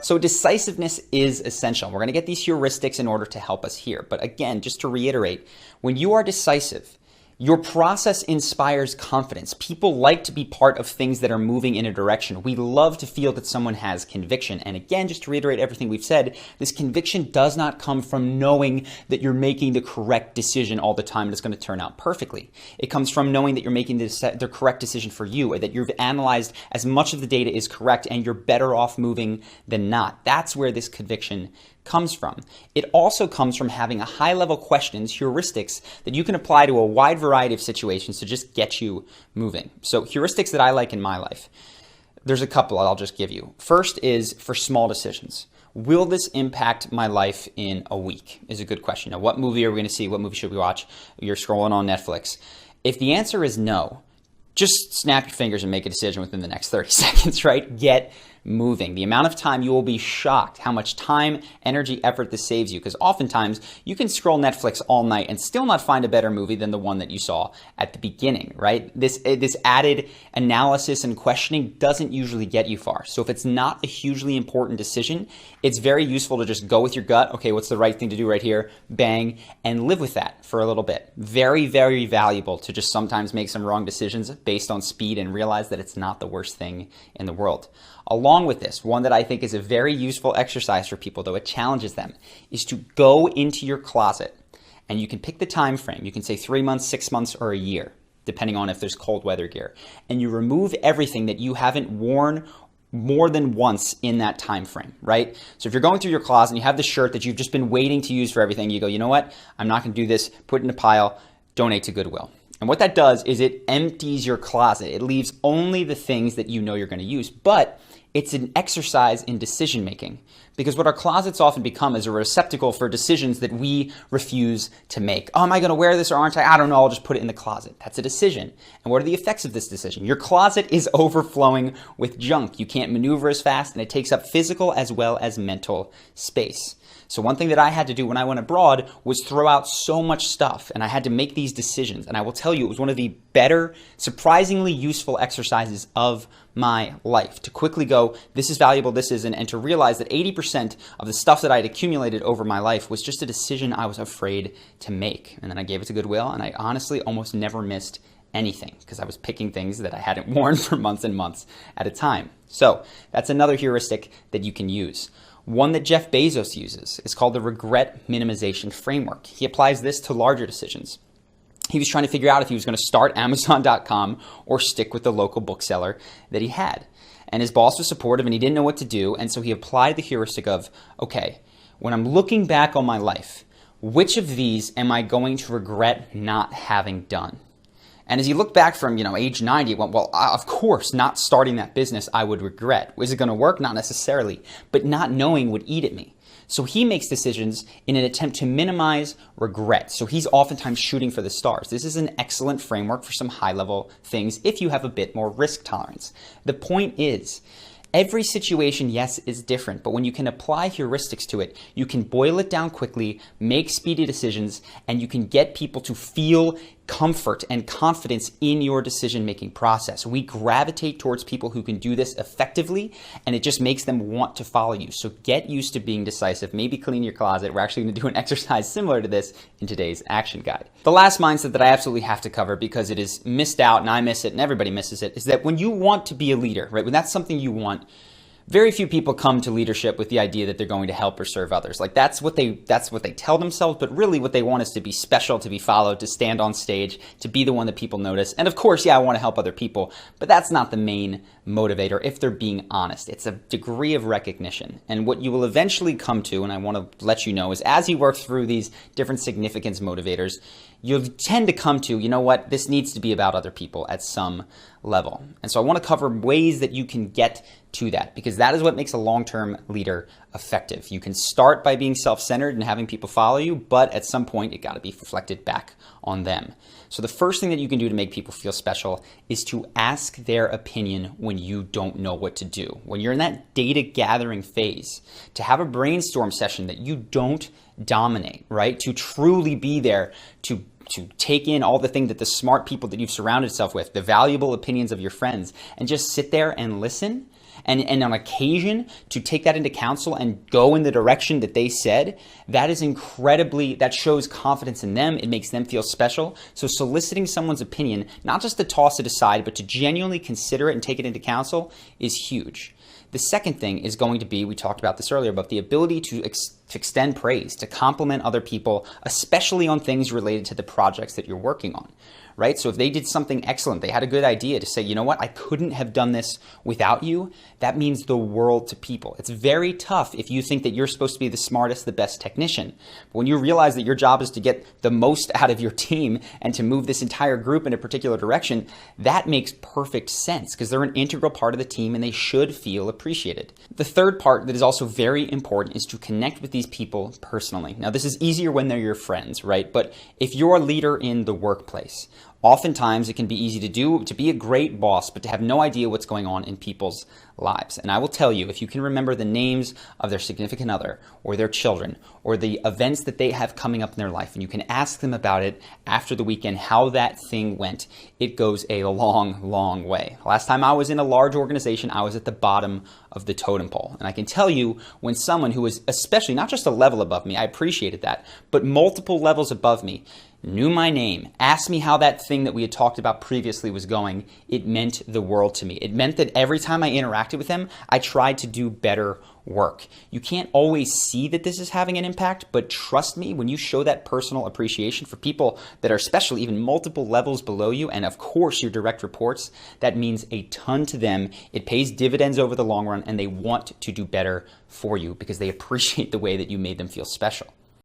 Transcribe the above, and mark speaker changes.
Speaker 1: So decisiveness is essential. We're going to get these heuristics in order to help us here. But again, just to reiterate, when you are decisive, your process inspires confidence. People like to be part of things that are moving in a direction. We love to feel that someone has conviction. And again, just to reiterate everything we've said, this conviction does not come from knowing that you're making the correct decision all the time and it's going to turn out perfectly. It comes from knowing that you're making the correct decision for you, that you've analyzed as much of the data is correct and you're better off moving than not. That's where this conviction comes from. It also comes from having a high-level questions, heuristics, that you can apply to a wide variety of situations to just get you moving. So heuristics that I like in my life, there's a couple I'll just give you. First is for small decisions. Will this impact my life in a week? Is a good question. Now, what movie are we going to see? What movie should we watch? You're scrolling on Netflix. If the answer is no, just snap your fingers and make a decision within the next 30 seconds, right? Get moving. The amount of time, you will be shocked how much time, energy, effort this saves you, because oftentimes you can scroll Netflix all night and still not find a better movie than the one that you saw at the beginning, right? This added analysis and questioning doesn't usually get you far. So if it's not a hugely important decision, it's very useful to just go with your gut. Okay, what's the right thing to do right here? Bang, and live with that for a little bit. Very, very valuable to just sometimes make some wrong decisions based on speed and realize that it's not the worst thing in the world. Along with this, one that I think is a very useful exercise for people, though it challenges them, is to go into your closet and you can pick the time frame. You can say 3 months, 6 months, or a year, depending on if there's cold weather gear. And you remove everything that you haven't worn more than once in that time frame, right? So if you're going through your closet and you have the shirt that you've just been waiting to use for everything, you go, you know what? I'm not going to do this. Put it in a pile, donate to Goodwill. And what that does is it empties your closet. It leaves only the things that you know you're going to use. But it's an exercise in decision making, because what our closets often become is a receptacle for decisions that we refuse to make. Oh, am I going to wear this or aren't I? I don't know. I'll just put it in the closet. That's a decision. And what are the effects of this decision? Your closet is overflowing with junk. You can't maneuver as fast, and it takes up physical as well as mental space. So one thing that I had to do when I went abroad was throw out so much stuff, and I had to make these decisions. And I will tell you, it was one of the better, surprisingly useful exercises of my life to quickly go, this is valuable, this isn't, and to realize that 80% of the stuff that I had accumulated over my life was just a decision I was afraid to make. And then I gave it to Goodwill, and I honestly almost never missed anything because I was picking things that I hadn't worn for months and months at a time. So that's another heuristic that you can use. One that Jeff Bezos uses is called the regret minimization framework. He applies this to larger decisions. He was trying to figure out if he was going to start Amazon.com or stick with the local bookseller that he had. And his boss was supportive and he didn't know what to do. And so he applied the heuristic of, okay, when I'm looking back on my life, which of these am I going to regret not having done? And as he looked back from, age 90, he went, well, of course, not starting that business I would regret. Is it going to work? Not necessarily, but not knowing would eat at me. So he makes decisions in an attempt to minimize regret. So he's oftentimes shooting for the stars. This is an excellent framework for some high-level things if you have a bit more risk tolerance. The point is, every situation, yes, is different, but when you can apply heuristics to it, you can boil it down quickly, make speedy decisions, and you can get people to feel comfort and confidence in your decision-making process. We gravitate towards people who can do this effectively, and it just makes them want to follow you. So get used to being decisive. Maybe clean your closet. We're actually going to do an exercise similar to this in today's action guide. The last mindset that I absolutely have to cover, because it is missed out and I miss it and everybody misses it, is that when you want to be a leader, right, when that's something you want, very few people come to leadership with the idea that they're going to help or serve others. Like that's what they tell themselves, but really what they want is to be special, to be followed, to stand on stage, to be the one that people notice. And of course, yeah, I want to help other people, but that's not the main motivator if they're being honest. It's a degree of recognition. And what you will eventually come to, and I want to let you know, is as you work through these different significance motivators, you'll tend to come to, you know what, this needs to be about other people at some level. And so I want to cover ways that you can get to that, because that is what makes a long-term leader effective. You can start by being self-centered and having people follow you, but at some point, it got to be reflected back on them. So the first thing that you can do to make people feel special is to ask their opinion when you don't know what to do. When you're in that data gathering phase, to have a brainstorm session that you don't dominate, right? To truly be there, to take in all the things that the smart people that you've surrounded yourself with, the valuable opinions of your friends, and just sit there and listen. And on occasion, to take that into counsel and go in the direction that they said, that is incredibly, that shows confidence in them. It makes them feel special. So soliciting someone's opinion, not just to toss it aside, but to genuinely consider it and take it into counsel is huge. The second thing is going to be, we talked about this earlier, but the ability to extend praise, to compliment other people, especially on things related to the projects that you're working on, right? So if they did something excellent, they had a good idea, to say, you know what, I couldn't have done this without you, that means the world to people. It's very tough if you think that you're supposed to be the smartest, the best technician. But when you realize that your job is to get the most out of your team and to move this entire group in a particular direction, that makes perfect sense because they're an integral part of the team and they should feel appreciated. The third part that is also very important is to connect with these people personally. Now, this is easier when they're your friends, right? But if you're a leader in the workplace, oftentimes it can be easy to be a great boss, but to have no idea what's going on in people's lives. And I will tell you, if you can remember the names of their significant other or their children or the events that they have coming up in their life, and you can ask them about it after the weekend, how that thing went, it goes a long, long way. Last time I was in a large organization, I was at the bottom of the totem pole. And I can tell you, when someone who was especially not just a level above me, I appreciated that, but multiple levels above me, knew my name, asked me how that thing that we had talked about previously was going, it meant the world to me. It meant that every time I interacted with them, I tried to do better work. You can't always see that this is having an impact, but trust me, when you show that personal appreciation for people that are especially even multiple levels below you, and of course your direct reports, that means a ton to them. It pays dividends over the long run, and they want to do better for you because they appreciate the way that you made them feel special.